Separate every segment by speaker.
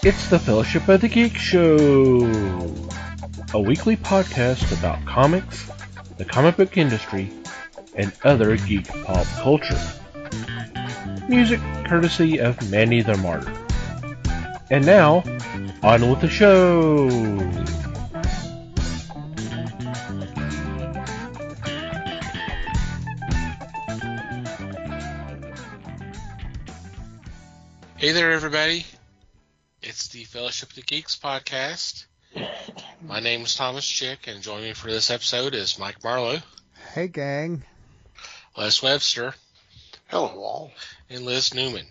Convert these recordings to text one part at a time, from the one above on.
Speaker 1: It's the Fellowship of the Geek Show, a weekly podcast about comics, the comic book industry, and other geek pop culture. Music courtesy of Manny the Martyr. And now, on with the show!
Speaker 2: Hey there, everybody. It's the Fellowship of the Geeks podcast. My name is Thomas Chick, and joining me for this episode is Mike Marlowe.
Speaker 3: Hey, gang.
Speaker 2: Les Webster.
Speaker 4: Hello, all.
Speaker 2: And Liz Newman.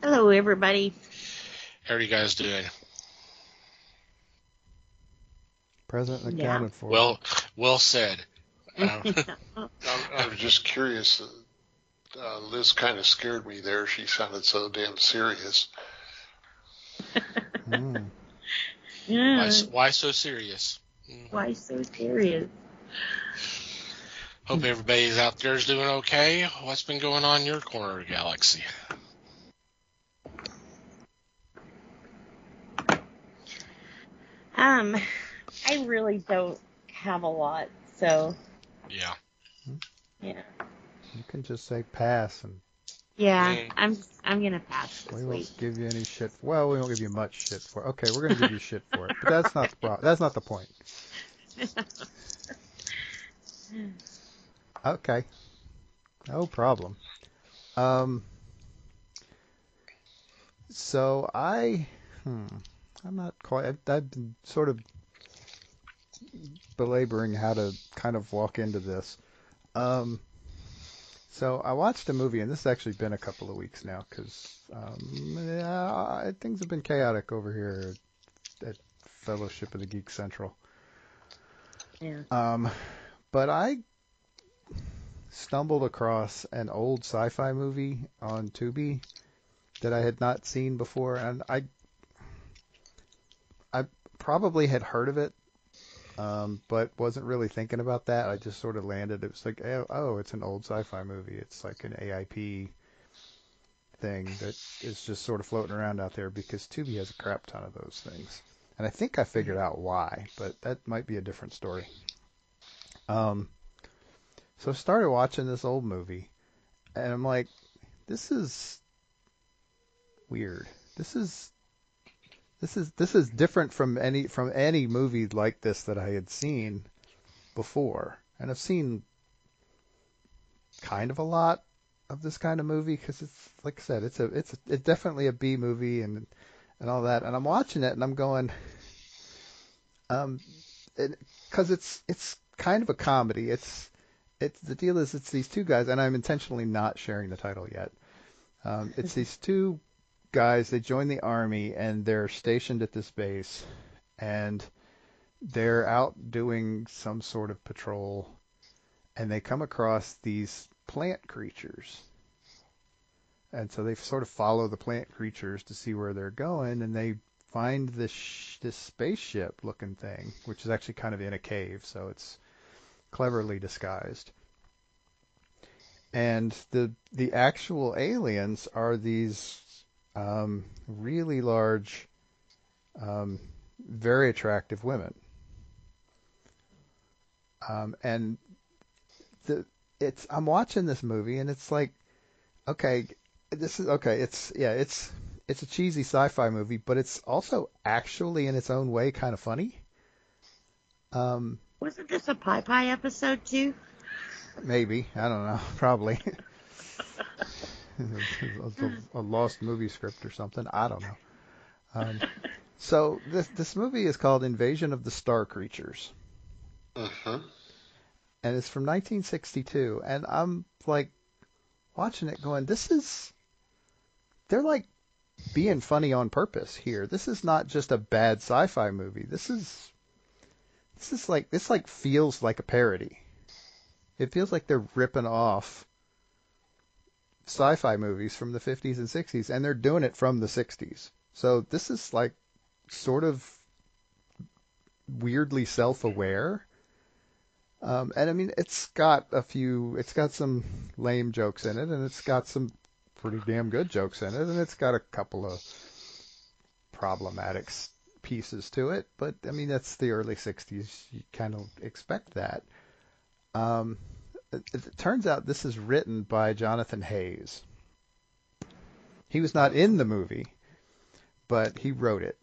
Speaker 5: Hello, everybody.
Speaker 2: How are you guys doing?
Speaker 3: Present and accounted for.
Speaker 2: Well said.
Speaker 4: I was just curious. Liz kind of scared me there. She sounded so damn serious.
Speaker 2: Why so serious?
Speaker 5: Why so serious?
Speaker 2: Hope everybody's out there is doing okay. What's been going on in your corner of the galaxy?
Speaker 5: I really don't have a lot, so.
Speaker 2: Yeah.
Speaker 5: Yeah.
Speaker 3: You can just say pass, and
Speaker 5: yeah, I'm gonna pass this
Speaker 3: we
Speaker 5: week.
Speaker 3: won't give you any shit. Well, we won't give you much shit for it. Okay, we're gonna give you shit for it, but that's not the that's not the point. Okay, no problem. So I'm not quite. I've been sort of belaboring how to kind of walk into this. So I watched a movie, and this has actually been a couple of weeks now because things have been chaotic over here at Fellowship of the Geek Central.
Speaker 5: Yeah.
Speaker 3: But I stumbled across an old sci-fi movie on Tubi that I had not seen before, and I probably had heard of it, but wasn't really thinking about that. I just sort of landed. It was like, oh, it's an old sci-fi movie. It's like an AIP thing that is just sort of floating around out there because Tubi has a crap ton of those things. And I think I figured out why, but that might be a different story. So I started watching this old movie, and I'm like, this is weird. This is different from any movie like this that I had seen before, and I've seen kind of a lot of this kind of movie because it's, like I said, it's definitely a B movie and all that. And I'm watching it and I'm going, because it's kind of a comedy. It's the deal is it's these two guys, and I'm intentionally not sharing the title yet. It's these two guys. They join the army and they're stationed at this base, and they're out doing some sort of patrol, and they come across these plant creatures. And so they sort of follow the plant creatures to see where they're going, and they find this spaceship looking thing, which is actually kind of in a cave, so it's cleverly disguised. And the actual aliens are these really large, very attractive women. And I'm watching this movie and it's like, okay, this is okay. It's a cheesy sci-fi movie, but it's also actually in its own way kind of funny.
Speaker 5: Wasn't this a Pie episode too?
Speaker 3: Maybe, I don't know, probably. a lost movie script or something. I don't know. So this movie is called Invasion of the Star Creatures.
Speaker 4: Uh-huh.
Speaker 3: And it's from 1962. And I'm like watching it going, they're like being funny on purpose here. This is not just a bad sci-fi movie. This feels like a parody. It feels like they're ripping off sci-fi movies from the 50s and 60s, and they're doing it from the 60s. So this is like sort of weirdly self-aware. And I mean, it's got some lame jokes in it, and it's got some pretty damn good jokes in it, and it's got a couple of problematic pieces to it, but I mean that's the early '60s. You kind of expect that. It turns out this is written by Jonathan Hayes. He was not in the movie, but he wrote it.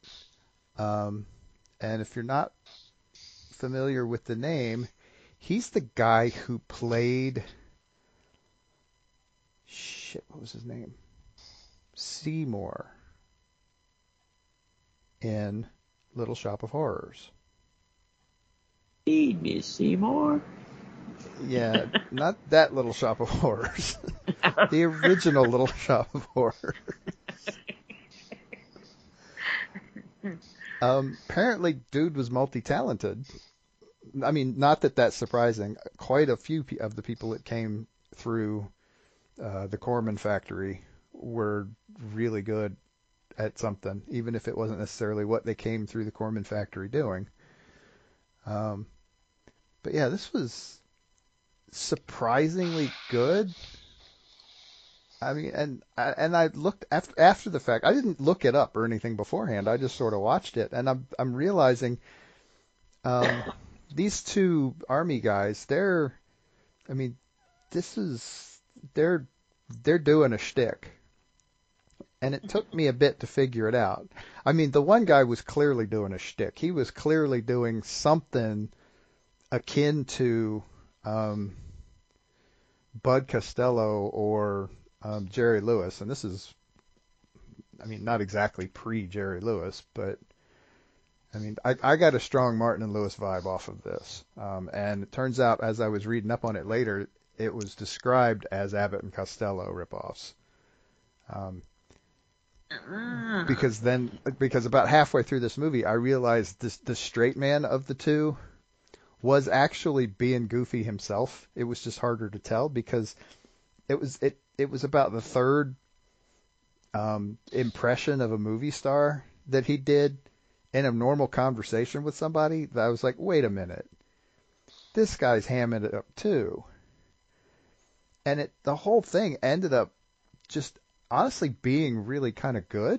Speaker 3: And if you're not familiar with the name, he's the guy who played... what was his name? Seymour in Little Shop of Horrors.
Speaker 6: Feed me, Seymour.
Speaker 3: Yeah, not that Little Shop of Horrors. The original Little Shop of Horrors. Apparently, dude was multi-talented. I mean, not that that's surprising. Quite a few of the people that came through the Corman factory were really good at something, even if it wasn't necessarily what they came through the Corman factory doing. But yeah, this was surprisingly good. I mean, and I looked after the fact. I didn't look it up or anything beforehand. I just sort of watched it, and I'm realizing these two army guys, they're doing a shtick, and it took me a bit to figure it out. I mean, the one guy was clearly doing a shtick. He was clearly doing something akin to Bud Costello or Jerry Lewis, and this is, I mean, not exactly pre-Jerry Lewis, but I mean, I got a strong Martin and Lewis vibe off of this. And it turns out, as I was reading up on it later, it was described as Abbott and Costello ripoffs. Because about halfway through this movie, I realized the straight man of the two was actually being goofy himself. It was just harder to tell because it was about the third impression of a movie star that he did in a normal conversation with somebody that I was like, wait a minute, this guy's hamming it up too. And the whole thing ended up just honestly being really kind of good.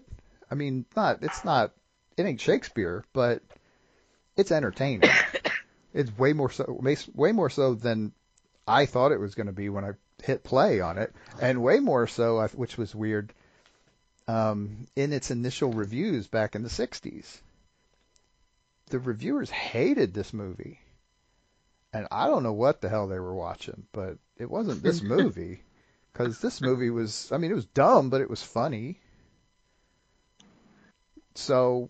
Speaker 3: I mean, it ain't Shakespeare, but it's entertaining. It's way more so than I thought it was going to be when I hit play on it, and way more so, which was weird, in its initial reviews back in the '60s. The reviewers hated this movie, and I don't know what the hell they were watching, but it wasn't this movie, because this movie was, I mean, it was dumb, but it was funny. So,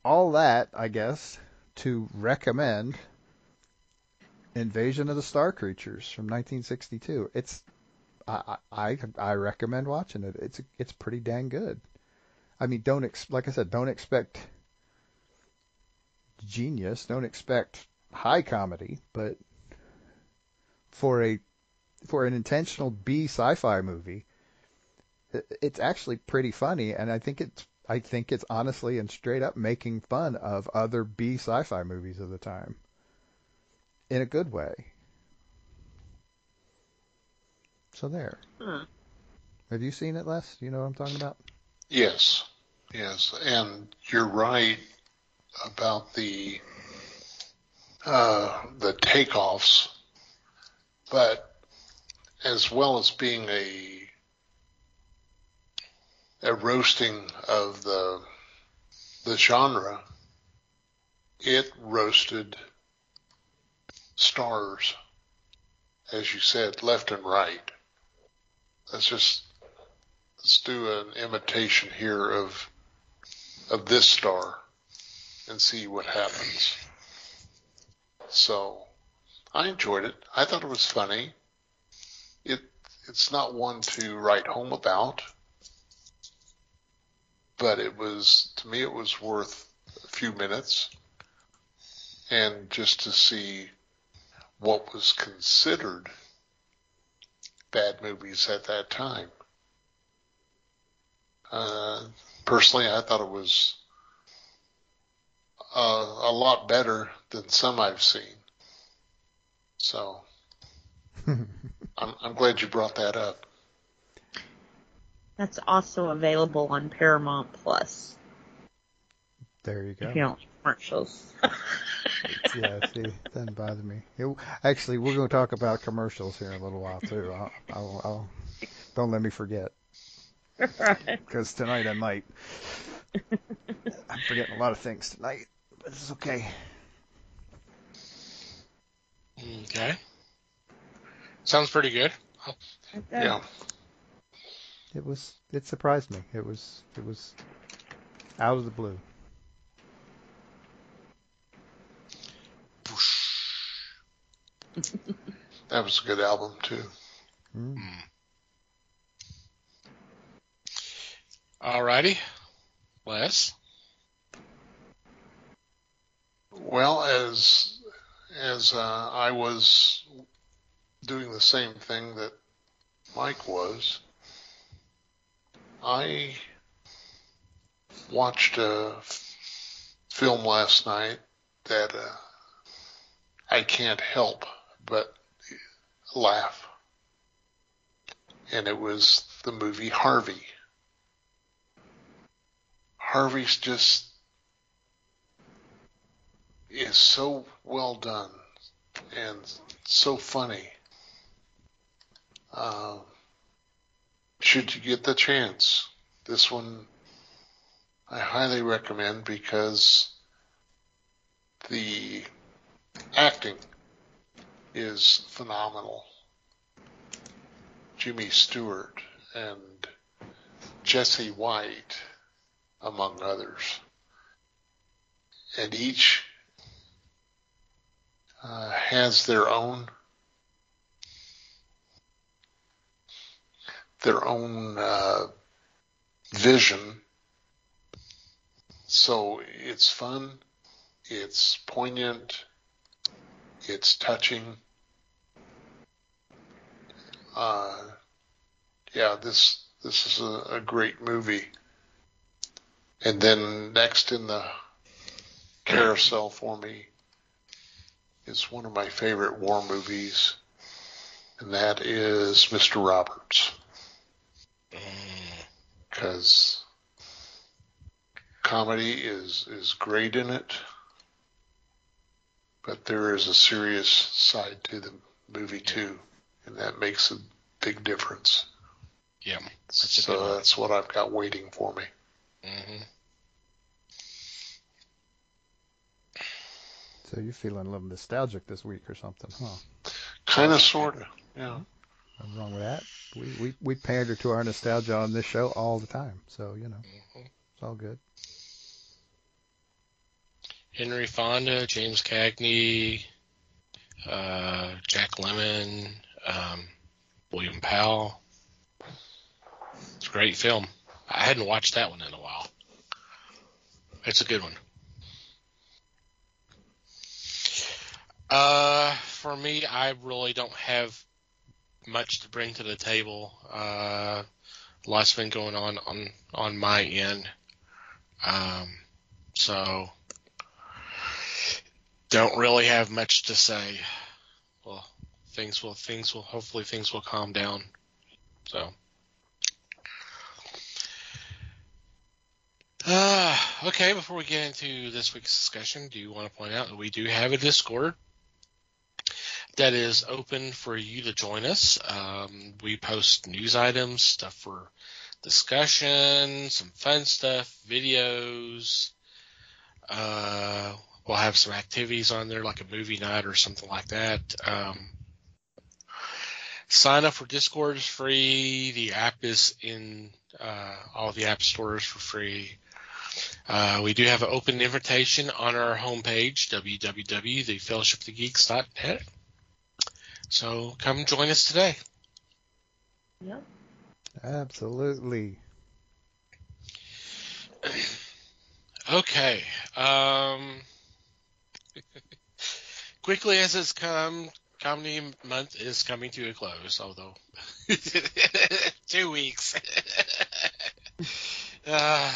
Speaker 3: all that, I guess, to recommend Invasion of the Star Creatures from 1962. I recommend watching it. It's pretty dang good. I mean, like I said, don't expect genius, don't expect high comedy, but for an intentional B sci-fi movie, it's actually pretty funny, and I think it's honestly and straight up making fun of other B sci-fi movies of the time in a good way. So there. Have you seen it, Les? Do you know what I'm talking about?
Speaker 4: Yes, and you're right about the takeoffs, but as well as being a roasting of the genre, it roasted stars, as you said, left and right. Let's do an imitation here of this star and see what happens. So I enjoyed it. I thought it was funny. It's not one to write home about, but to me it was worth a few minutes, and just to see what was considered bad movies at that time. Personally, I thought it was a lot better than some I've seen. So I'm glad you brought that up.
Speaker 5: That's also available on Paramount Plus.
Speaker 3: There you go.
Speaker 5: If you don't like commercials.
Speaker 3: Yeah, see, it doesn't bother me. Actually, we're going to talk about commercials here in a little while too. I'll don't let me forget,
Speaker 5: Right.
Speaker 3: because tonight I might. I'm forgetting a lot of things tonight, but it's okay.
Speaker 2: Okay. Sounds pretty good.
Speaker 4: Yeah.
Speaker 3: It surprised me. It was out of the blue.
Speaker 4: That was a good album, too.
Speaker 3: Mm.
Speaker 2: Alrighty. Les?
Speaker 4: Well, as I was doing the same thing that Mike was, I watched a film last night that I can't help but laugh. And it was the movie Harvey. Harvey's just is so well done and so funny. Should you get the chance, this one I highly recommend because the acting is phenomenal. Jimmy Stewart and Jesse White, among others. And each has their own vision. So it's fun, it's poignant, it's touching. Yeah, this is a great movie. And then next in the carousel for me is one of my favorite war movies, and that is Mr. Roberts. Because comedy is great in it, but there is a serious side to the movie too, and that makes a big difference.
Speaker 2: Yeah.
Speaker 4: That's what I've got waiting for me.
Speaker 2: Mm-hmm.
Speaker 3: So you're feeling a little nostalgic this week or something, huh?
Speaker 4: Kind of, sort of, yeah.
Speaker 3: Nothing wrong with that. We pander to our nostalgia on this show all the time, so it's all good.
Speaker 2: Henry Fonda, James Cagney, Jack Lemmon, William Powell. It's a great film. I hadn't watched that one in a while. It's a good one. For me, I really don't have much to bring to the table. Lots been going on my end. So don't really have much to say. Well, hopefully things will calm down. So okay, before we get into this week's discussion, do you want to point out that we do have a Discord that is open for you to join us? We post news items, stuff for discussion, some fun stuff, videos. We'll have some activities on there like a movie night or something like that. Sign up for Discord is free. The app is in all the app stores for free. We do have an open invitation on our homepage, www.thefellowshipofthegeeks.net. So come join us today.
Speaker 5: Yep.
Speaker 3: Absolutely.
Speaker 2: Okay. Quickly as it's come, Comedy Month is coming to a close, although 2 weeks. A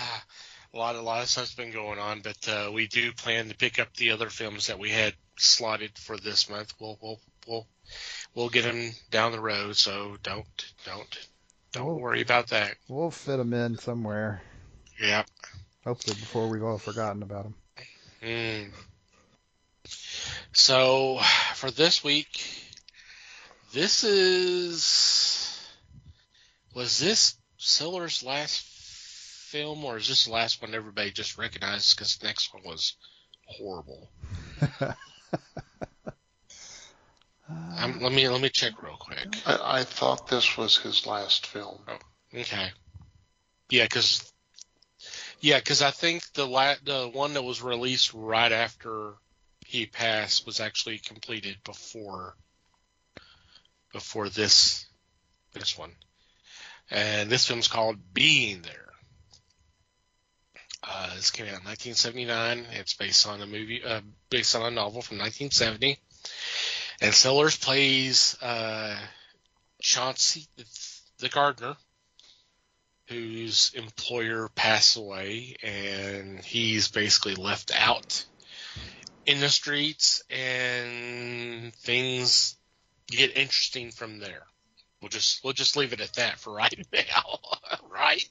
Speaker 2: lot of stuff's been going on, but we do plan to pick up the other films that we had slotted for this month. We'll get them down the road, so don't worry about that.
Speaker 3: We'll fit them in somewhere.
Speaker 2: Yeah.
Speaker 3: Hopefully before we've all forgotten about him.
Speaker 2: So, for this week, was this Siller's last film, or is this the last one everybody just recognized because the next one was horrible? Let me check real quick.
Speaker 4: I thought this was his last film.
Speaker 2: Oh, okay. Yeah, because I think the one that was released right after he passed was actually completed before this one. And this film's called Being There. This came out in 1979. It's based on a novel from 1970. And Sellers plays Chauncey, the gardener, whose employer passed away, and he's basically left out in the streets, and things get interesting from there. We'll just leave it at that for right now, right?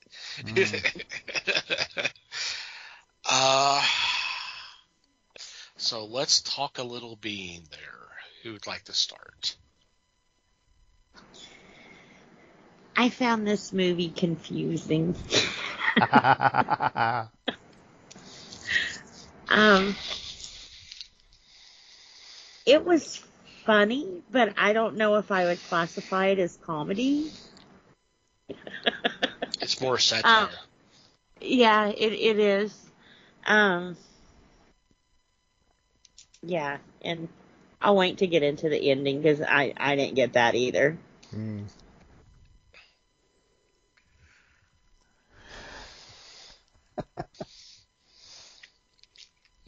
Speaker 2: So let's talk a little Being There. Who would like to start?
Speaker 5: I found this movie confusing. It was funny, but I don't know if I would classify it as comedy.
Speaker 2: It's more satire.
Speaker 5: Yeah, it is. Yeah, and I'll wait to get into the ending because I didn't get that either.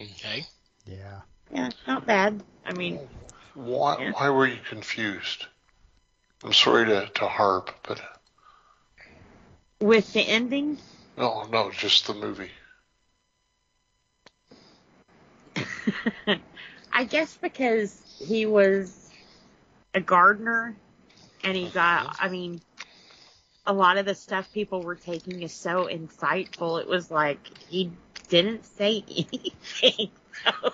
Speaker 2: Okay.
Speaker 3: Yeah.
Speaker 5: Yeah, not bad. I mean,
Speaker 4: Why were you confused? I'm sorry to harp, but
Speaker 5: with the ending,
Speaker 4: no, just the movie.
Speaker 5: I guess because he was a gardener and he got, I mean, a lot of the stuff people were taking is so insightful. It was like he didn't say anything. So,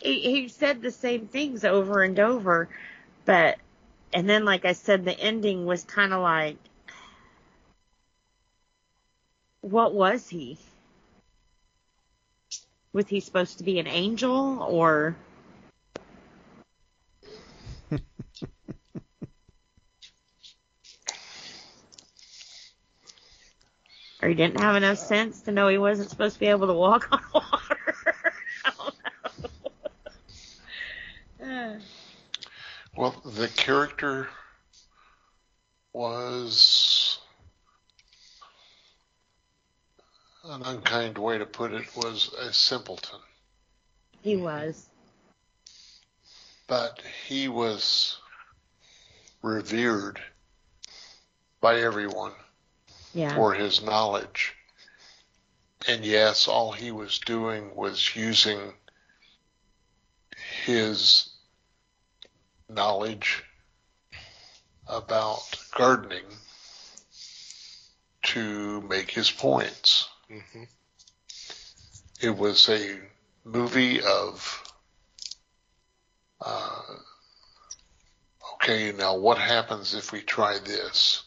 Speaker 5: he said the same things over and over. And then, like I said, the ending was kind of like, what was he? Was he supposed to be an angel or? Or he didn't have enough sense to know he wasn't supposed to be able to walk on water. I don't know.
Speaker 4: Well, the character was, an unkind way to put it, was a simpleton.
Speaker 5: He was.
Speaker 4: But he was revered by everyone for his knowledge. And yes, all he was doing was using his knowledge about gardening to make his points.
Speaker 2: Mm-hmm.
Speaker 4: It was a movie of, okay, now what happens if we try this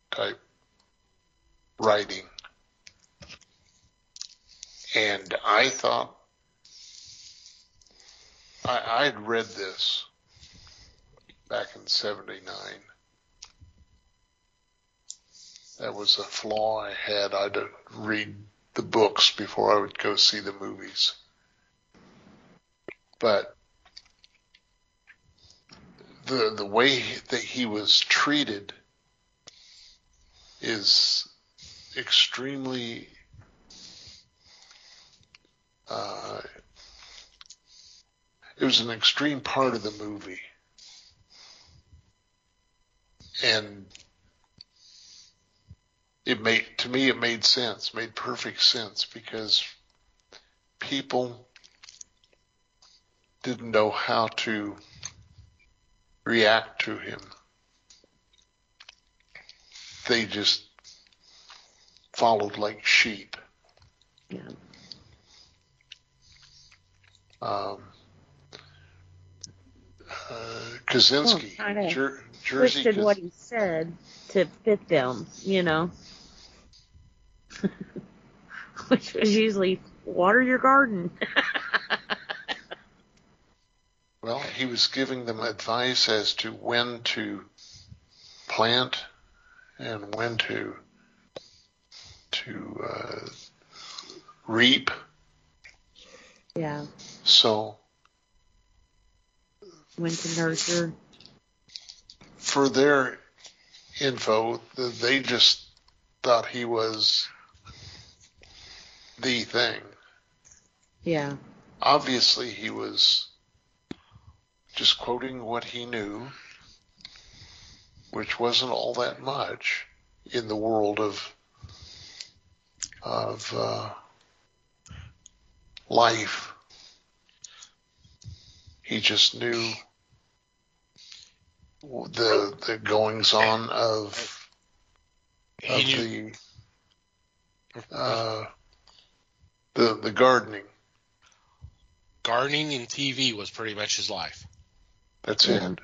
Speaker 4: type writing. And I thought, I'd read this back in '79. That was a flaw I had. I'd read the books before I would go see the movies. But the way that he was treated is extremely it was an extreme part of the movie. And it made sense, made perfect sense, because people didn't know how to react to him. They just followed like sheep.
Speaker 5: Yeah.
Speaker 4: Kaczynski,
Speaker 5: Well, kinda
Speaker 4: Jersey,
Speaker 5: twisted what he said to fit them, which was usually water your garden.
Speaker 4: well, he was giving them advice as to when to plant and when to reap.
Speaker 5: Yeah.
Speaker 4: So
Speaker 5: When to nurture.
Speaker 4: for their info, they just thought he was the thing.
Speaker 5: Yeah.
Speaker 4: Obviously, he was just quoting what he knew, which wasn't all that much in the world of life. He just knew the goings on of the gardening.
Speaker 2: Gardening and TV was pretty much his life.
Speaker 4: That's
Speaker 5: Yeah.
Speaker 4: it.
Speaker 2: And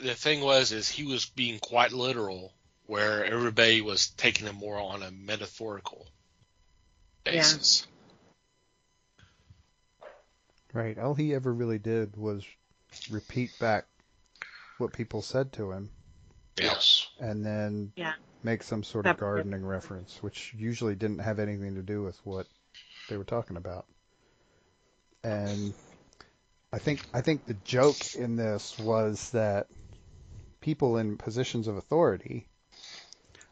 Speaker 2: the thing is he was being quite literal, where everybody was taking him more on a metaphorical basis.
Speaker 3: Right. All he ever really did was repeat back what people said to him,
Speaker 4: Yes.
Speaker 3: and then
Speaker 5: Yeah.
Speaker 3: make some sort of gardening reference, which usually didn't have anything to do with what they were talking about. And I think the joke in this was that people in positions of authority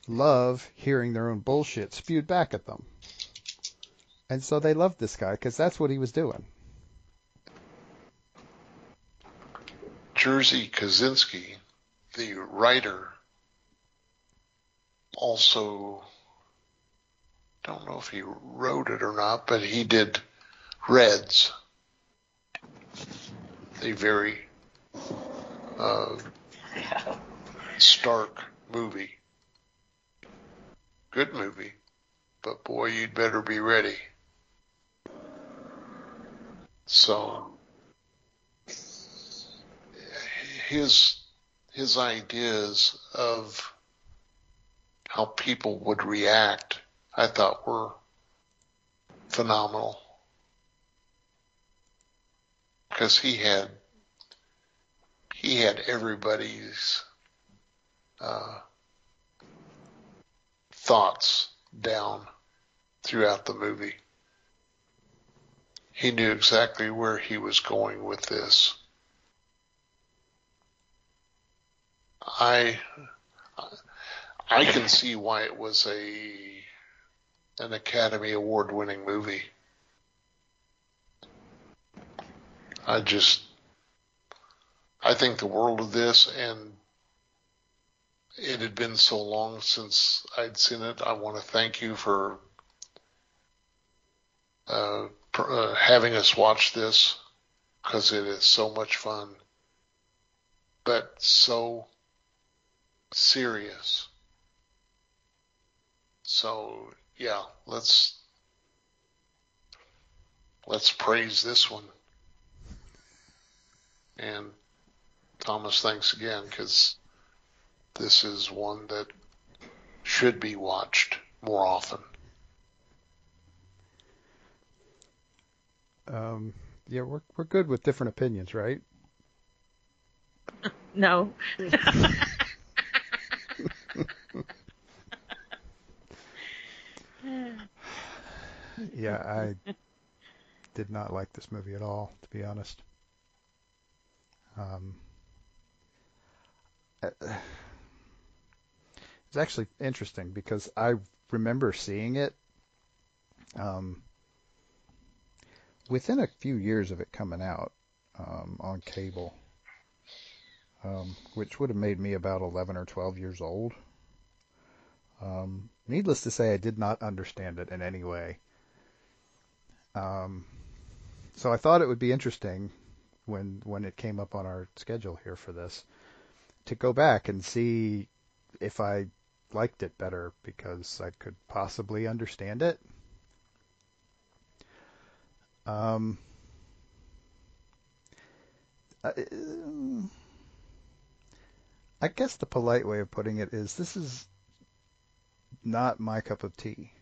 Speaker 3: love hearing their own bullshit spewed back at them. And so they loved this guy because that's what he was doing.
Speaker 4: Jerzy Kaczynski, the writer, also, don't know if he wrote it or not, but he did Reds, a very stark movie. Good movie, but boy, you'd better be ready. So his ideas of how people would react, I thought were phenomenal, because he had everybody's thoughts down throughout the movie. He knew exactly where he was going with this. I can see why it was an Academy Award winning movie. I think the world of this, and it had been so long since I'd seen it. I want to thank you for having us watch this, because it is so much fun, but so serious. So yeah, let's praise this one. And Thomas, thanks again, because this is one that should be watched more often.
Speaker 3: Yeah, we're good with different opinions, right?
Speaker 5: No.
Speaker 3: Yeah, I did not like this movie at all, to be honest. It's actually interesting because I remember seeing it within a few years of it coming out on cable, which would have made me about 11 or 12 years old. Needless to say, I did not understand it in any way. So I thought it would be interesting when it came up on our schedule here for this to go back and see if I liked it better because I could possibly understand it. I, I guess the polite way of putting it is this is not my cup of tea.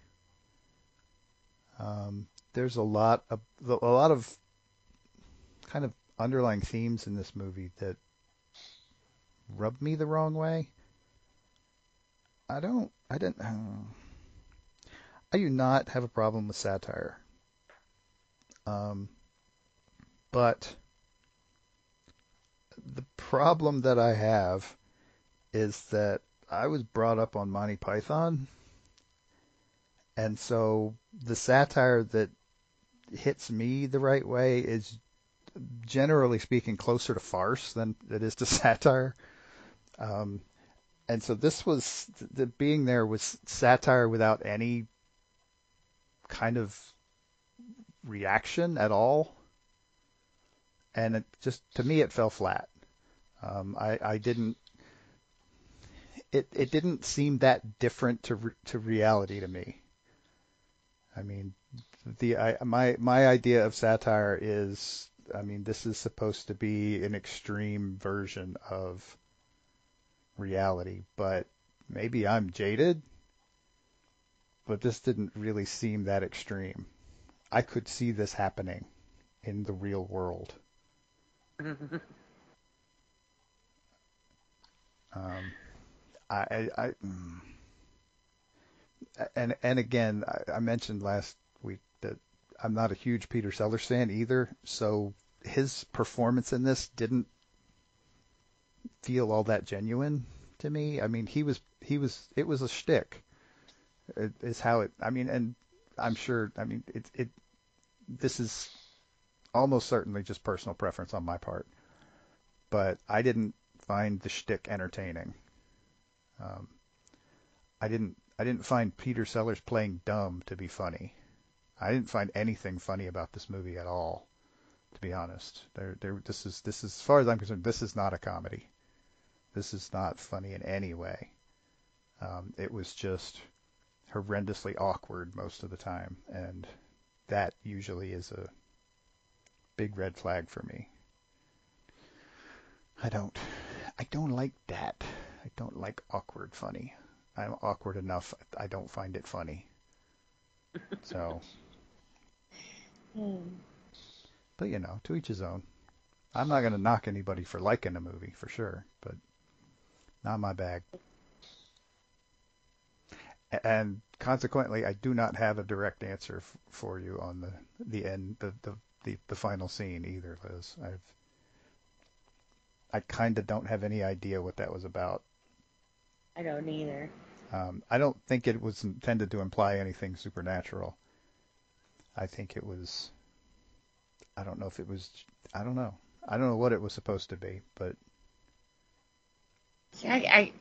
Speaker 3: There's a lot of kind of underlying themes in this movie that rub me the wrong way. I do not have a problem with satire. But the problem that I have is that I was brought up on Monty Python, and so the satire that hits me the right way is, generally speaking, closer to farce than it is to satire. And so this was, the being there was satire without any kind of reaction at all. And it just, to me, it fell flat. I didn't, it didn't seem that different to reality to me. I mean, my idea of satire is, I mean, this is supposed to be an extreme version of reality, but maybe I'm jaded, but this didn't really seem that extreme. I could see this happening in the real world. And again, I mentioned last week that I'm not a huge Peter Sellers fan either, so his performance in this didn't feel all that genuine to me. I mean, it was a shtick. Is how it. I mean, and I'm sure. I mean, this is almost certainly just personal preference on my part, but I didn't find the shtick entertaining. I didn't find Peter Sellers playing dumb to be funny. I didn't find anything funny about this movie at all, to be honest. This is as far as I'm concerned, this is not a comedy. This is not funny in any way. It was just horrendously awkward most of the time, and that usually is a big red flag for me. I don't like that. I don't like awkward funny. I'm awkward enough. I don't find it funny. So, but you know, to each his own. I'm not going to knock anybody for liking a movie for sure, but not my bag. And consequently, I do not have a direct answer for you on the end, the final scene either, Liz. I kind of don't have any idea what that was about.
Speaker 5: I don't either.
Speaker 3: I don't think it was intended to imply anything supernatural. I think it was. I don't know if it was. I don't know. I don't know what it was supposed to be, but.
Speaker 5: I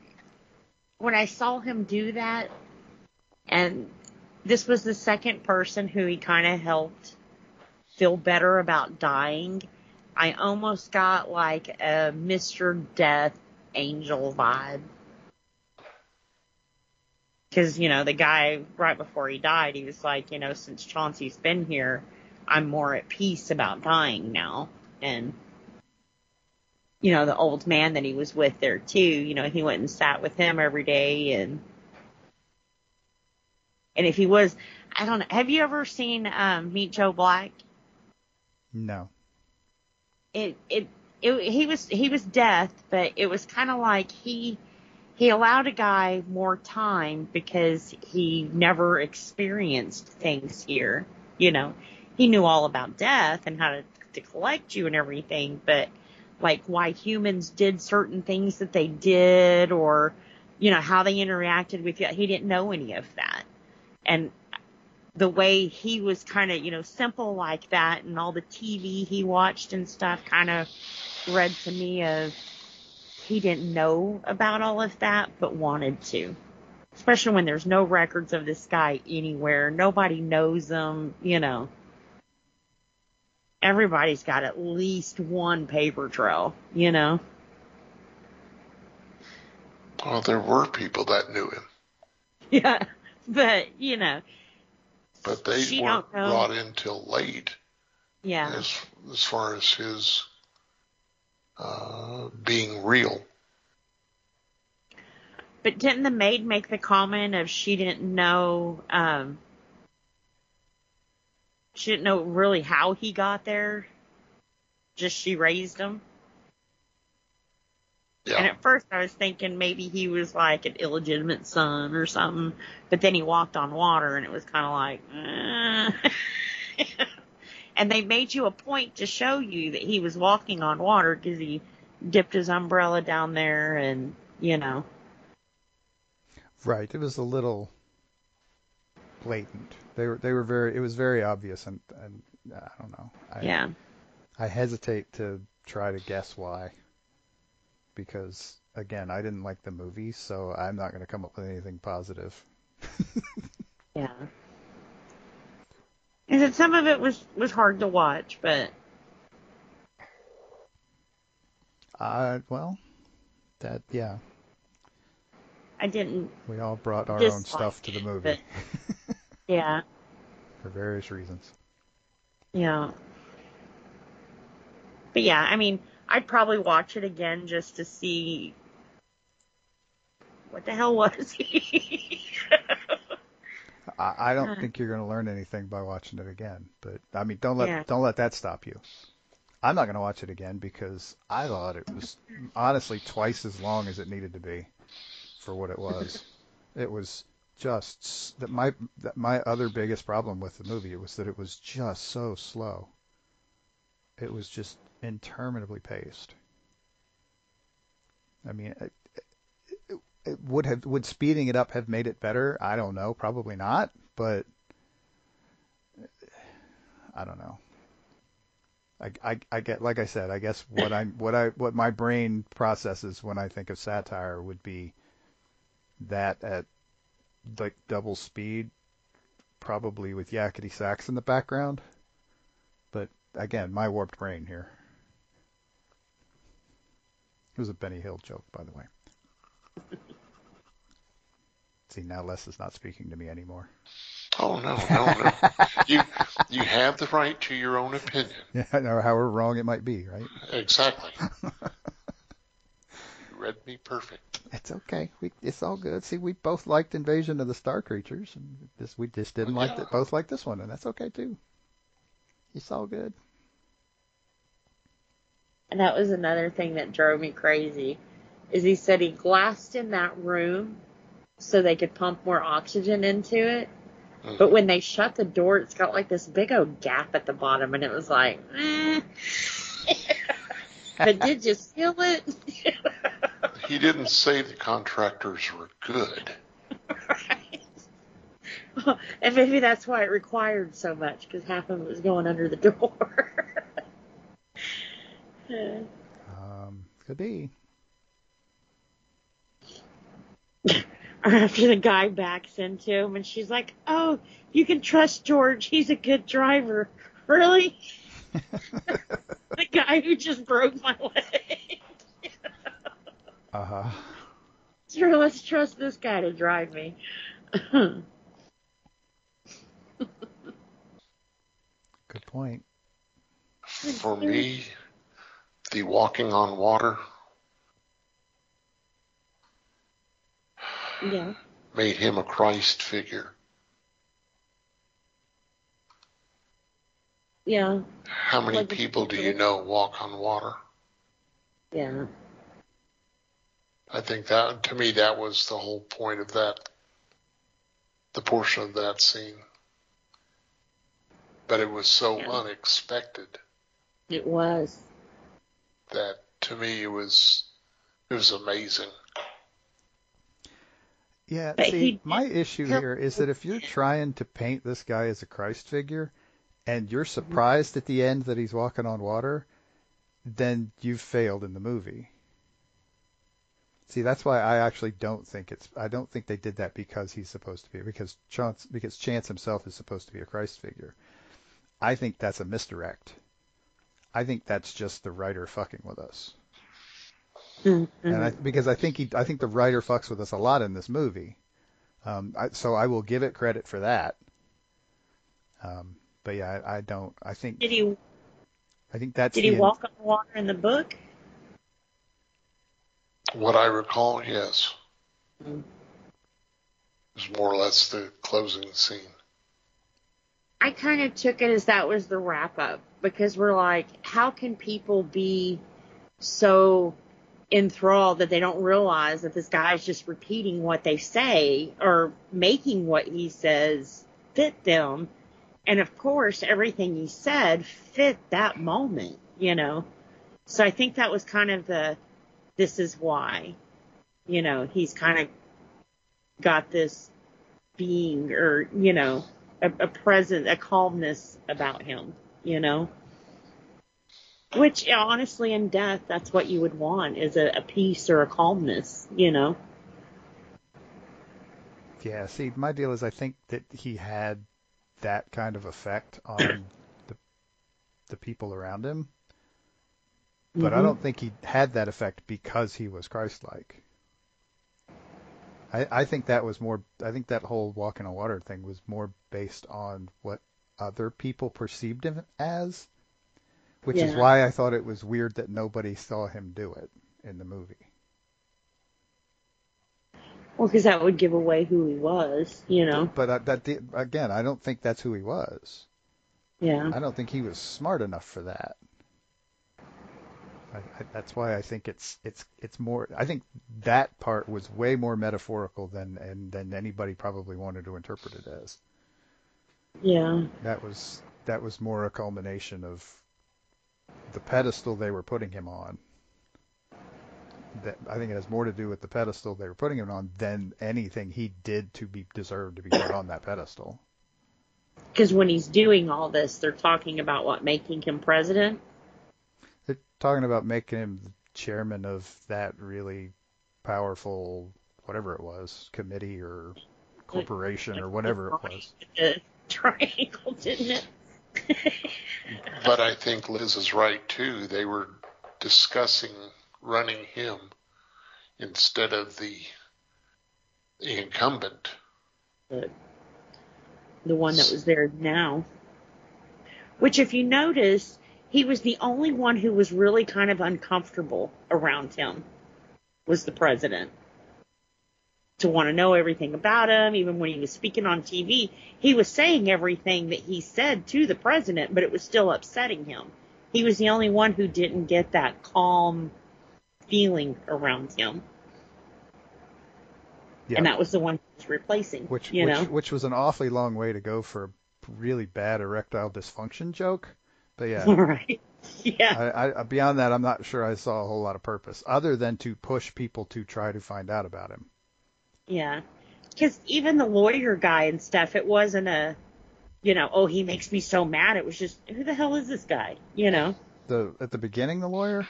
Speaker 5: when I saw him do that, and this was the second person who he kind of helped feel better about dying, I almost got like a Mr. Death Angel vibe. Because, you know, the guy right before he died, he was like, you know, since Chauncey's been here, I'm more at peace about dying now. And, you know, the old man that he was with there too, you know, he went and sat with him every day. And if he was, I don't know, have you ever seen Meet Joe Black?
Speaker 3: No.
Speaker 5: He was death, but it was kind of like he allowed a guy more time because he never experienced things here. You know, he knew all about death and how to collect you and everything, but like why humans did certain things that they did, or, you know, how they interacted with you, he didn't know any of that. And the way he was kind of, you know, simple like that, and all the TV he watched and stuff kind of read to me of he didn't know about all of that, but wanted to. Especially when there's no records of this guy anywhere. Nobody knows him, you know. Everybody's got at least one paper trail, you know.
Speaker 4: Well, there were people that knew him.
Speaker 5: Yeah, but you know,
Speaker 4: But they
Speaker 5: she
Speaker 4: weren't
Speaker 5: don't know.
Speaker 4: brought in till late
Speaker 5: Yeah,
Speaker 4: as far as his being real.
Speaker 5: but didn't the maid make the comment of she didn't know really how he got there? Just she raised him.
Speaker 4: Yeah.
Speaker 5: And at first I was thinking maybe he was like an illegitimate son or something, but then he walked on water and it was kind of like, And they made you a point to show you that he was walking on water because he dipped his umbrella down there and, you know.
Speaker 3: Right. It was a little blatant. They were very. It was very obvious, and I don't know.
Speaker 5: Yeah.
Speaker 3: I hesitate to try to guess why, because again, I didn't like the movie, so I'm not going to come up with anything positive.
Speaker 5: Yeah. And then some of it was hard to watch, but
Speaker 3: Well, yeah,
Speaker 5: I didn't
Speaker 3: we all brought our own stuff
Speaker 5: dislike
Speaker 3: to the
Speaker 5: it.
Speaker 3: movie
Speaker 5: But yeah,
Speaker 3: for various reasons.
Speaker 5: yeah. But yeah, I mean, I'd probably watch it again just to see what the hell was he.
Speaker 3: I don't think you're going to learn anything by watching it again, but I mean, don't
Speaker 5: Yeah.
Speaker 3: let that stop you. I'm not going to watch it again because I thought it was honestly twice as long as it needed to be for what it was. It was just that my other biggest problem with the movie was that it was just so slow. It was just interminably paced. I mean, it would speeding it up have made it better? I don't know, probably not, but I don't know. I get, like I said, I guess what my brain processes when I think of satire would be that at like double speed, probably with yakety sax in the background. But again, my warped brain here. It was a Benny Hill joke, by the way. See, now Les is not speaking to me anymore.
Speaker 4: Oh, no. You have the right to your own opinion.
Speaker 3: Yeah, or however wrong it might be, right?
Speaker 4: Exactly. You read me perfect.
Speaker 3: It's okay. It's all good. See, we both liked Invasion of the Star Creatures, and we just didn't both like this one, and that's okay too. It's all good.
Speaker 5: And that was another thing that drove me crazy, is he said he glassed in that room so they could pump more oxygen into it.
Speaker 4: Mm.
Speaker 5: But when they shut the door, it's got like this big old gap at the bottom, and it was like, But did you feel it?
Speaker 4: He didn't say the contractors were good.
Speaker 5: Right. And maybe that's why it required so much, because half of it was going under the door.
Speaker 3: Could be.
Speaker 5: After the guy backs into him, and she's like, "Oh, you can trust George. He's a good driver." Really? The guy who just broke my leg.
Speaker 3: Uh-huh.
Speaker 5: Sure, let's trust this guy to drive me.
Speaker 3: Good point.
Speaker 4: For me, the walking on water
Speaker 5: Yeah.
Speaker 4: made him a Christ figure.
Speaker 5: Yeah.
Speaker 4: How many
Speaker 5: Like
Speaker 4: people do you know walk on water?
Speaker 5: Yeah.
Speaker 4: I think that, to me, that was the whole point of that, the portion of that scene. But it was so unexpected.
Speaker 5: It was.
Speaker 4: That, to me, it was amazing.
Speaker 3: Yeah,
Speaker 5: But
Speaker 3: see, my issue here is that if you're trying to paint this guy as a Christ figure and you're surprised at the end that he's walking on water, then you've failed in the movie. See, that's why I actually don't think they did that because he's supposed to be, because Chance himself is supposed to be a Christ figure. I think that's a misdirect. I think that's just the writer fucking with us.
Speaker 5: Mm-hmm.
Speaker 3: And because I think the writer fucks with us a lot in this movie. So I will give it credit for that. But yeah, I don't. I think that's
Speaker 5: Did he walk on water in the book?
Speaker 4: What I recall, yes.
Speaker 5: Mm.
Speaker 4: It was more or less the closing scene.
Speaker 5: I kind of took it as that was the wrap up, because we're like, how can people be so enthralled that they don't realize that this guy's just repeating what they say or making what he says fit them? And of course, everything he said fit that moment, So I think that was kind of this is why, he's kind of got this being or, a presence, a calmness about him, Which, honestly, in death, that's what you would want, is a peace or a calmness,
Speaker 3: Yeah, see, my deal is I think that he had that kind of effect on the people around him. But I don't think he had that effect because he was Christ-like. I think that was more. I think that whole walking on water thing was more based on what other people perceived him as, which is why I thought it was weird that nobody saw him do it in the movie.
Speaker 5: Well, because that would give away who he was,
Speaker 3: But again, I don't think that's who he was.
Speaker 5: Yeah.
Speaker 3: I don't think he was smart enough for that. That's why I think it's more. I think that part was way more metaphorical than anybody probably wanted to interpret it as.
Speaker 5: Yeah.
Speaker 3: That was more a culmination of the pedestal they were putting him on. That I think it has more to do with the pedestal they were putting him on than anything he did to be deserved to be put on that pedestal.
Speaker 5: Because when he's doing all this, they're talking about making him president.
Speaker 3: They're talking about making him the chairman of that really powerful, whatever it was, committee or corporation or whatever it was.
Speaker 5: The triangle, didn't it?
Speaker 4: But I think Liz is right, too. They were discussing running him instead of the incumbent.
Speaker 5: The one that was there now. Which, if you notice, he was the only one who was really kind of uncomfortable around him, was the president. To want to know everything about him, even when he was speaking on TV, he was saying everything that he said to the president, but it was still upsetting him. He was the only one who didn't get that calm feeling around him. Yeah. And that was the one he was replacing,
Speaker 3: which was an awfully long way to go for a really bad erectile dysfunction joke. But yeah,
Speaker 5: right. Yeah.
Speaker 3: I beyond that, I'm not sure I saw a whole lot of purpose other than to push people to try to find out about him.
Speaker 5: Yeah, because even the lawyer guy and stuff, it wasn't a, oh, he makes me so mad. It was just, who the hell is this guy? At
Speaker 3: the beginning, the lawyer.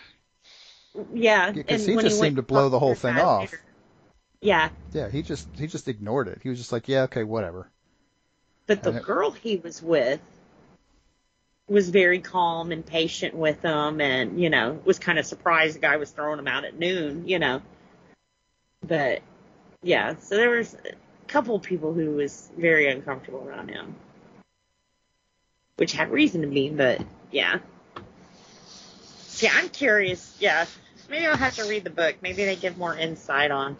Speaker 5: Yeah,
Speaker 3: because he just seemed to blow the whole thing off.
Speaker 5: Later. Yeah.
Speaker 3: Yeah, he just ignored it. He was just like, yeah, okay, whatever.
Speaker 5: But the girl he was with was very calm and patient with him, and was kind of surprised the guy was throwing him out at noon. But yeah, so there was a couple of people who was very uncomfortable around him, which had reason to be. But yeah, see, I'm curious. Yeah, maybe I'll have to read the book. Maybe they give more insight on,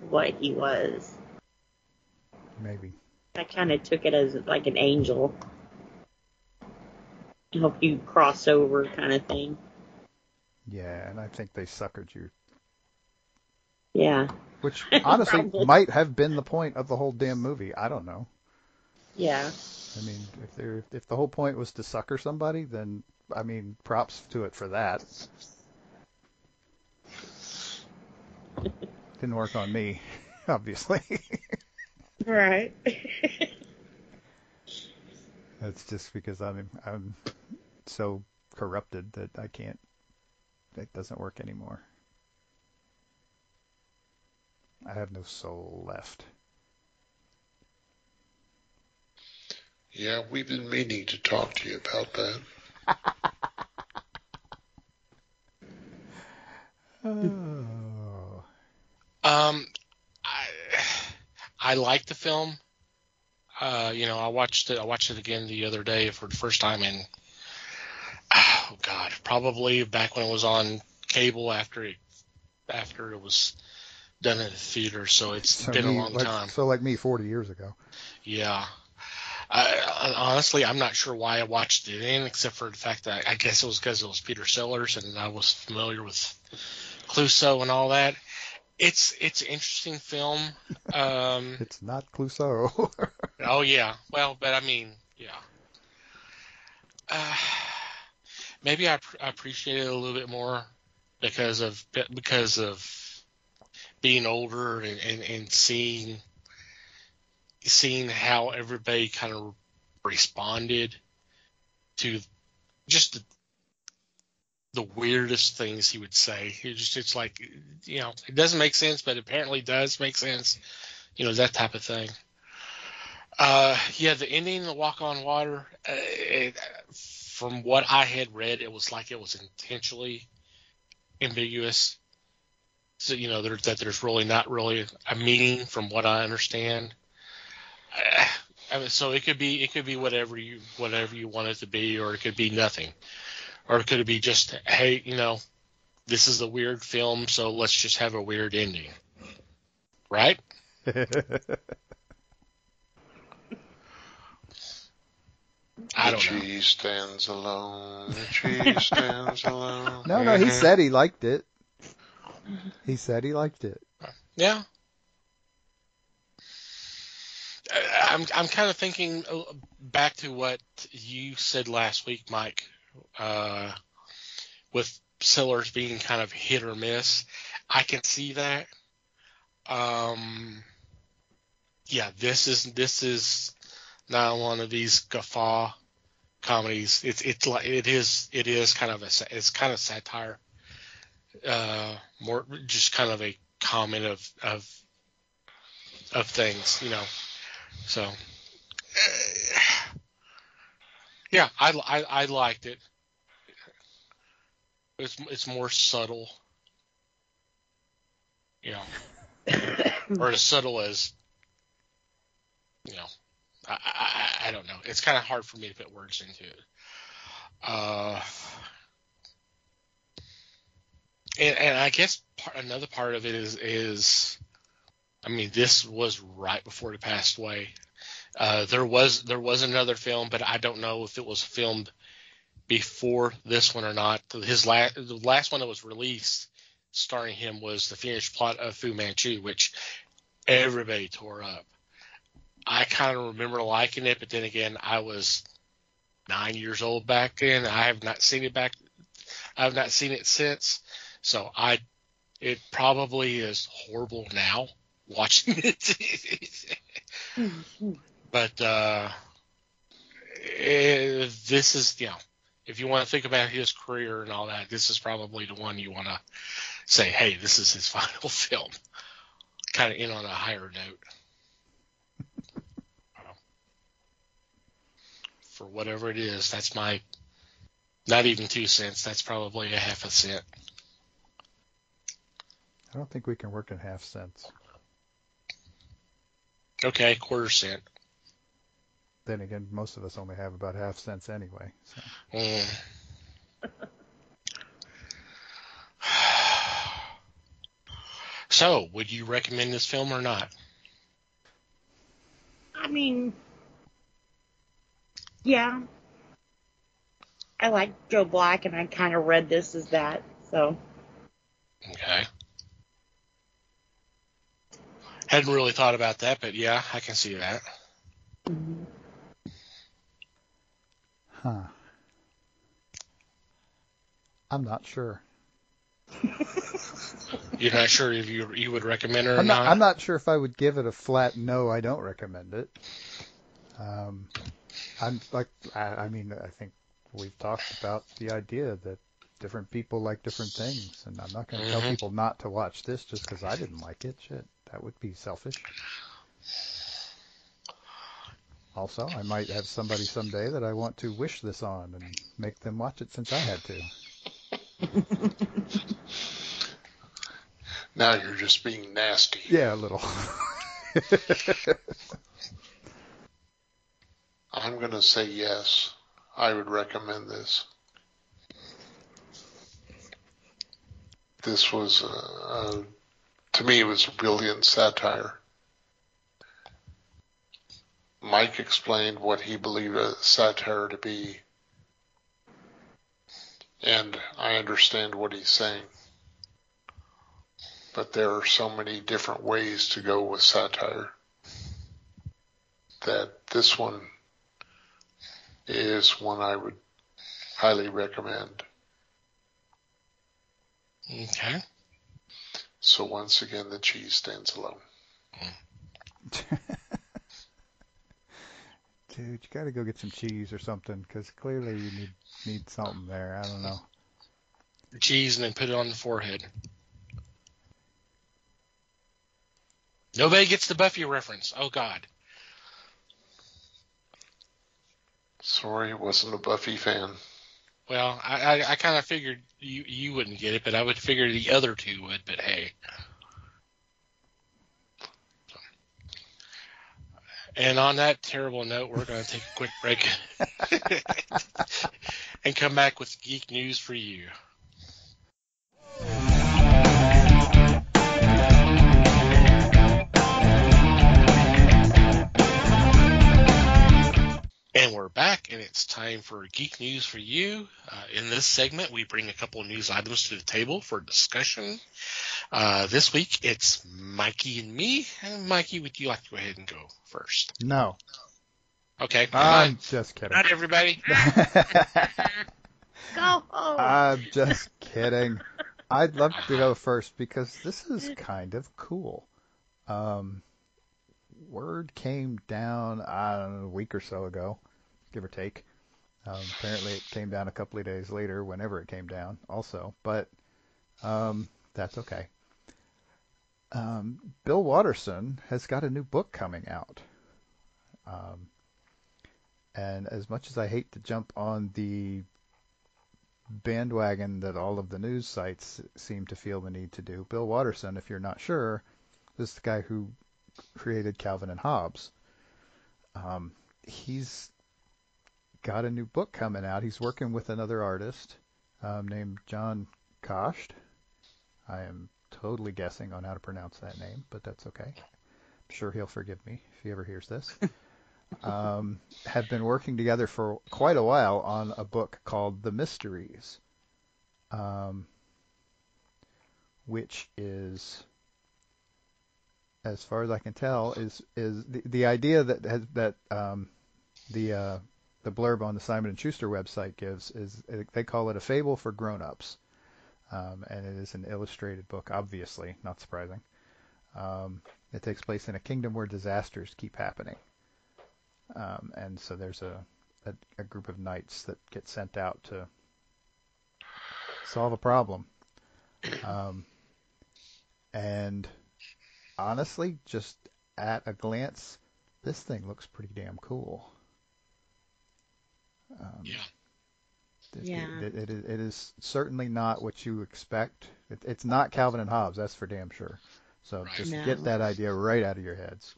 Speaker 5: what he was.
Speaker 3: Maybe.
Speaker 5: I kind of took it as like an angel, help you cross over kind of thing.
Speaker 3: Yeah, and I think they suckered you.
Speaker 5: Yeah.
Speaker 3: Which honestly might have been the point of the whole damn movie. I don't know.
Speaker 5: Yeah.
Speaker 3: I mean, if the whole point was to sucker somebody, then I mean, props to it for that. Didn't work on me, obviously.
Speaker 5: Right.
Speaker 3: That's just because I'm so corrupted that I can't. It doesn't work anymore. I have no soul left.
Speaker 4: Yeah, we've been meaning to talk to you about that.
Speaker 3: Oh.
Speaker 2: like the film. I watched it again the other day for the first time in, oh God, probably back when it was on cable after it was done in the theater. So it's been a long time.
Speaker 3: So like me, 40 years ago.
Speaker 2: Yeah. Honestly, I'm not sure why I watched it except for the fact that I guess it was because it was Peter Sellers and I was familiar with Clouseau and all that. It's an interesting film.
Speaker 3: It's not Clouseau.
Speaker 2: Oh yeah, well, but I mean, yeah. Maybe I appreciate it a little bit more because of being older and seeing how everybody kind of responded to just the weirdest things he would say. It's like, it doesn't make sense, but apparently does make sense. That type of thing. The ending, the Walk on Water, from what I had read, it was like it was intentionally ambiguous. So, that there's really not really a meaning from what I understand. So it could be whatever you want it to be, or it could be nothing. Or it could be just, hey, this is a weird film, so let's just have a weird ending. Right? I don't know.
Speaker 4: The cheese stands alone. The cheese stands alone.
Speaker 3: No, he said he liked it. He said he liked it.
Speaker 2: Yeah. I'm kind of thinking back to what you said last week, Mike, with Sellers being kind of hit or miss. I can see that. This is not one of these guffaw comedies. It is kind of satire, more just kind of a comment of things, So, I liked it. It's more subtle, or as subtle as, I don't know. It's kind of hard for me to put words into it. And I guess another part of it is, I mean, this was right before he passed away. There was another film, but I don't know if it was filmed before this one or not. The last one that was released starring him was the finished plot of Fu Manchu, which everybody tore up. I kind of remember liking it, but then again, I was 9 years old back then. I have not seen it since. So it probably is horrible now watching it. But this is, if you want to think about his career and all that, this is probably the one you want to say, hey, this is his final film. Kind of in on a higher note. For whatever it is, that's my, not even 2 cents. That's probably a half a cent.
Speaker 3: I don't think we can work in half cents.
Speaker 2: Okay, quarter cent.
Speaker 3: Then again, most of us only have about half cents anyway. So.
Speaker 2: So, would you recommend this film or not?
Speaker 5: I mean, yeah. I like Joe Black, and I kind of read this as that, so.
Speaker 2: Okay. Hadn't really thought about that, but yeah, I can see that.
Speaker 5: Mm-hmm.
Speaker 3: Huh. I'm not sure.
Speaker 2: You're not sure if you would recommend it or not?
Speaker 3: I'm not sure if I would give it a flat no, I don't recommend it. I think we've talked about the idea that different people like different things, and I'm not going to tell people not to watch this just because I didn't like it. Shit, that would be selfish. Also, I might have somebody someday that I want to wish this on and make them watch it since I had to.
Speaker 4: Now you're just being nasty.
Speaker 3: Yeah, a little.
Speaker 4: I'm going to say yes. I would recommend this. This was, to me, it was a brilliant satire. Mike explained what he believed a satire to be, and I understand what he's saying. But there are so many different ways to go with satire that this one is one I would highly recommend.
Speaker 2: Okay.
Speaker 4: So once again, the cheese stands alone.
Speaker 3: Dude, you got to go get some cheese or something, because clearly you need something there. I don't know.
Speaker 2: Cheese and then put it on the forehead. Nobody gets the Buffy reference. Oh, God.
Speaker 4: Sorry, wasn't a Buffy fan.
Speaker 2: Well, I kind of figured you wouldn't get it, but I would figure the other two would, but hey. And on that terrible note, we're going to take a quick break and come back with geek news for you. And we're back, and it's time for Geek News for You. In this segment, we bring a couple of news items to the table for discussion. This week, it's Mikey and me. And Mikey, would you like to go ahead and go first?
Speaker 3: No.
Speaker 2: Okay.
Speaker 3: I'm just kidding.
Speaker 2: Not everybody.
Speaker 5: Go home.
Speaker 3: I'm just kidding. I'd love to go first because this is kind of cool. Word came down, I don't know, a week or so ago, give or take. Apparently it came down a couple of days later, whenever it came down also, but that's okay. Bill Watterson has got a new book coming out. And as much as I hate to jump on the bandwagon that all of the news sites seem to feel the need to do, Bill Watterson, if you're not sure, is the guy who created Calvin and Hobbes. He's got a new book coming out. He's working with another artist named John Kosht. I am totally guessing on how to pronounce that name, but that's okay. I'm sure he'll forgive me if he ever hears this. Have been working together for quite a while on a book called The Mysteries, which is, as far as I can tell, is the idea that the blurb on the Simon & Schuster website gives is they call it a fable for grown-ups, and it is an illustrated book, obviously, not surprising. It takes place in a kingdom where disasters keep happening, and so there's a group of knights that get sent out to solve a problem, and honestly, just at a glance, this thing looks pretty damn cool. It is certainly not what you expect. It's not Calvin and Hobbes, that's for damn sure. So just get that idea right out of your heads.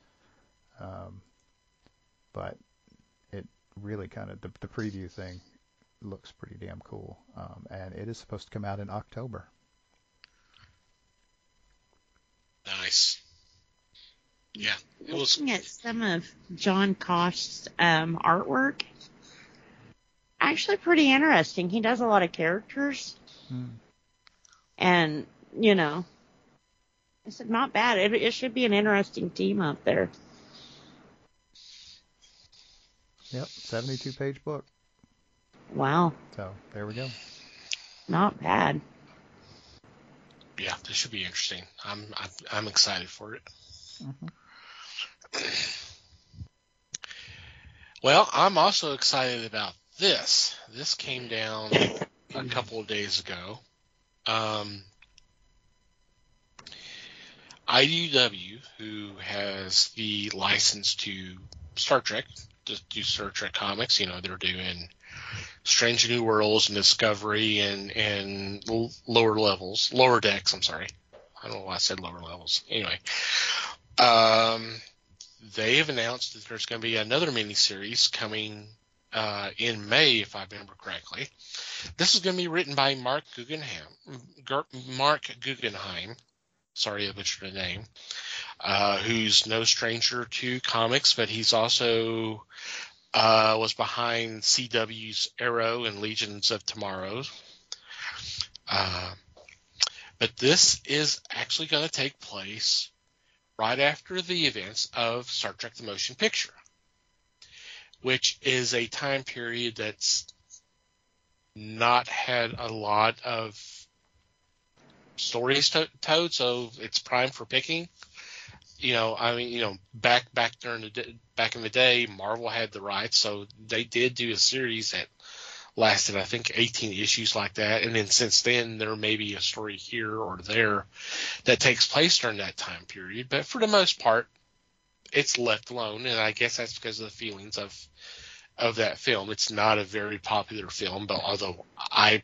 Speaker 3: But it really kind of, the preview thing looks pretty damn cool. And it is supposed to come out in October.
Speaker 2: Nice. Yeah.
Speaker 5: Looking at some of John Kosht's artwork, actually pretty interesting. He does a lot of characters. And, I said, not bad. It should be an interesting team up there.
Speaker 3: Yep, 72-page book.
Speaker 5: Wow.
Speaker 3: So, there we go.
Speaker 5: Not bad.
Speaker 2: Yeah, this should be interesting. I'm excited for it.
Speaker 3: Mm-hmm.
Speaker 2: Well, I'm also excited about this. This came down a couple of days ago. IDW, who has the license to Star Trek, to do Star Trek comics, they're doing Strange New Worlds and Discovery and lower decks, I'm sorry. I don't know why I said lower levels. Anyway, They have announced that there's going to be another miniseries coming in May, if I remember correctly. This is going to be written by Mark Guggenheim. Sorry, I butchered the name. Who's no stranger to comics, but he's also was behind CW's Arrow and Legions of Tomorrow. But this is actually going to take place right after the events of Star Trek The Motion Picture, which is a time period that's not had a lot of stories told, so it's prime for picking. Back in the day, Marvel had the rights, so they did do a series that lasted, I think, 18 issues like that. And then since then, there may be a story here or there that takes place during that time period. But for the most part, it's left alone, and I guess that's because of the feelings of that film. It's not a very popular film, but although I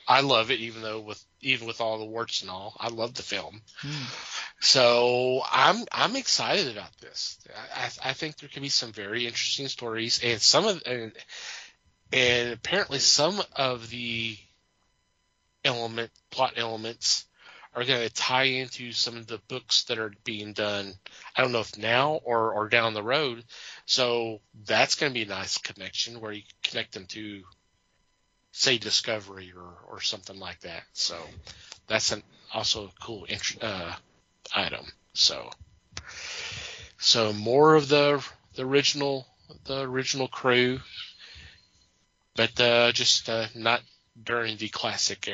Speaker 2: love it, even with all the warts and all, I love the film. So I'm excited about this. I think there could be some very interesting stories, and and apparently some of the plot elements are going to tie into some of the books that are being done. I don't know if now or down the road. So that's going to be a nice connection where you connect them to, say, Discovery or something like that. So that's also a cool item. So more of the original crew, but just not during the classic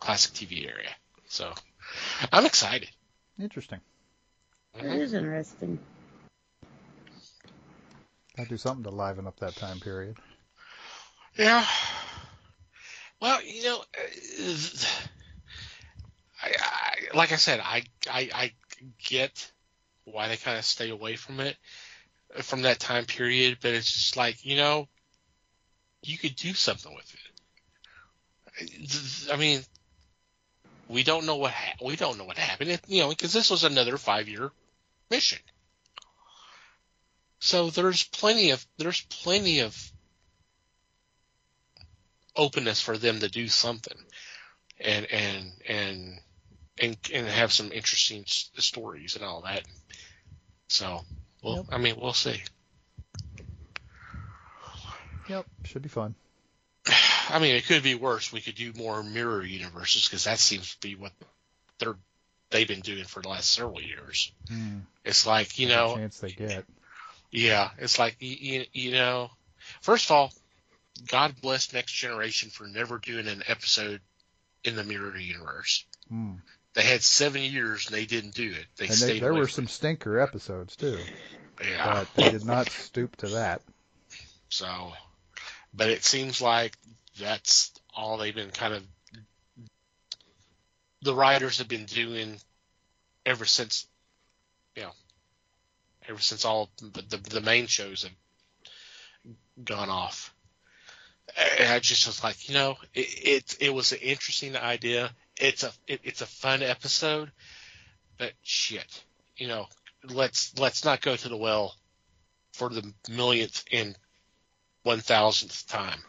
Speaker 2: TV area. So I'm excited.
Speaker 3: Interesting.
Speaker 5: It is interesting.
Speaker 3: I'd do something to liven up that time period.
Speaker 2: Yeah. Well, like I said, I get why they kind of stay away from it, from that time period, but it's just like, you could do something with it. I mean, we don't know what happened, because this was another 5-year mission. So there's plenty of openness for them to do something, and have some interesting stories and all that. So, well, yep. We'll see.
Speaker 3: Yep, should be fun.
Speaker 2: It could be worse. We could do more mirror universes, because that seems to be what they've been doing for the last several years. It's like,
Speaker 3: Every chance they get.
Speaker 2: Yeah, it's like, first of all, God bless Next Generation for never doing an episode in the mirror universe. They had 7 years and they didn't do it.
Speaker 3: There were some stinker episodes too.
Speaker 2: Yeah,
Speaker 3: but they did not stoop to that.
Speaker 2: So, but it seems like that's all they've been the writers have been doing ever since all the main shows have gone off. And I just was like, it was an interesting idea. It's a fun episode, but shit, let's not go to the well for the millionth and 1,000th time.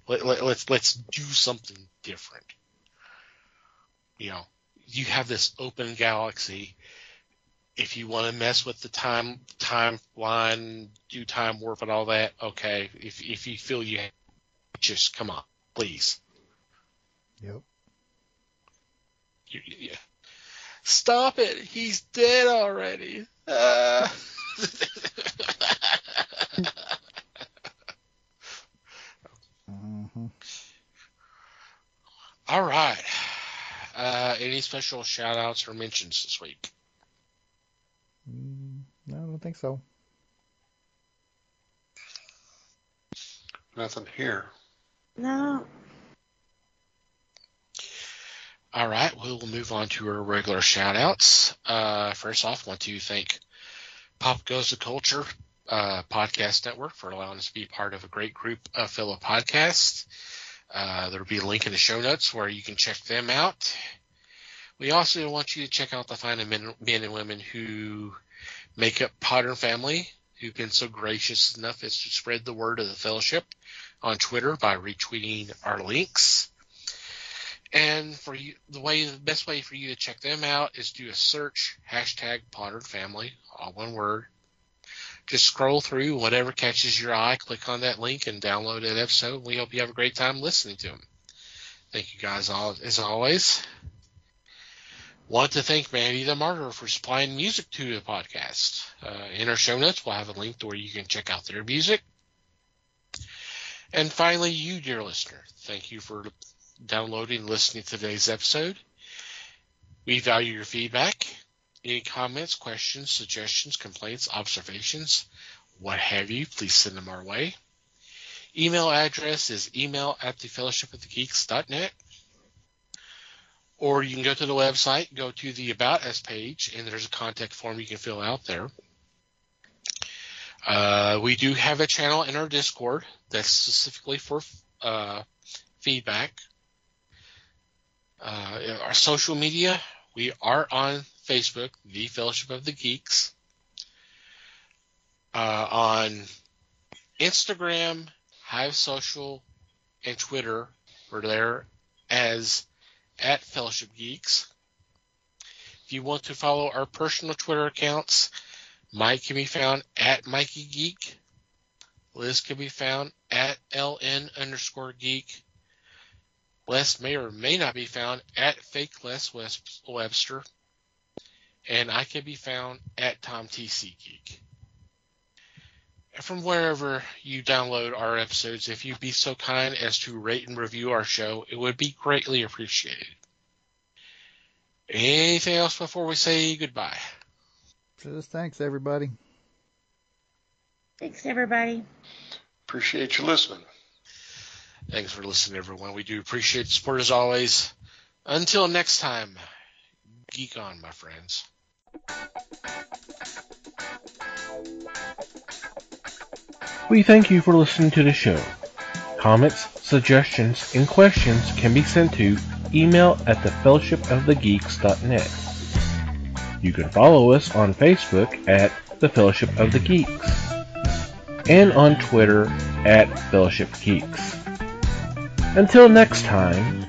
Speaker 2: Let's do something different. You have this open galaxy. If you want to mess with the timeline, do time warp and all that, okay. If you feel you just come on, please.
Speaker 3: Yep.
Speaker 2: Yeah. Stop it! He's dead already. All right. Any special shout-outs or mentions this week?
Speaker 3: No, I don't think so.
Speaker 4: Nothing here.
Speaker 5: No.
Speaker 2: All right, we'll move on to our regular shout-outs. First off, I want to thank Pop Goes the Culture Podcast Network for allowing us to be part of a great group of fellow podcasts. There will be a link in the show notes where you can check them out. We also want you to check out the fine men and women who make up Pander Family, who've been so gracious enough as to spread the word of the fellowship on Twitter by retweeting our links. And for you, the best way for you to check them out is do a search, #Pander Family, all one word. Just scroll through whatever catches your eye, click on that link, and download that episode. We hope you have a great time listening to them. Thank you guys all, as always. Want to thank Mandy the Martyr for supplying music to the podcast. In our show notes, we'll have a link to where you can check out their music. And finally, you, dear listener, thank you for downloading and listening to today's episode. We value your feedback. Any comments, questions, suggestions, complaints, observations, what have you, please send them our way. Email address is email@thefellowshipofthegeeks.net. Or you can go to the website, go to the About Us page, and there's a contact form you can fill out there. We do have a channel in our Discord that's specifically for feedback. Our social media, we are on Facebook, The Fellowship of the Geeks. On Instagram, Hive Social, and Twitter, we're there as @Fellowship Geeks. If you want to follow our personal Twitter accounts, Mike can be found @MikeyGeek. Liz can be found @LN_geek. Les may or may not be found @FakeLesWebster. And I can be found @TomTCGeek. From wherever you download our episodes, if you'd be so kind as to rate and review our show, it would be greatly appreciated. Anything else before we say goodbye?
Speaker 3: Just thanks, everybody.
Speaker 5: Thanks, everybody.
Speaker 4: Appreciate you listening.
Speaker 2: Thanks for listening, everyone. We do appreciate the support as always. Until next time, geek on, my friends.
Speaker 1: We thank you for listening to the show. Comments, suggestions, and questions can be sent to email@thefellowshipofthegeeks.net. You can follow us on Facebook @The Fellowship of the Geeks and on Twitter @Fellowship Geeks. Until next time,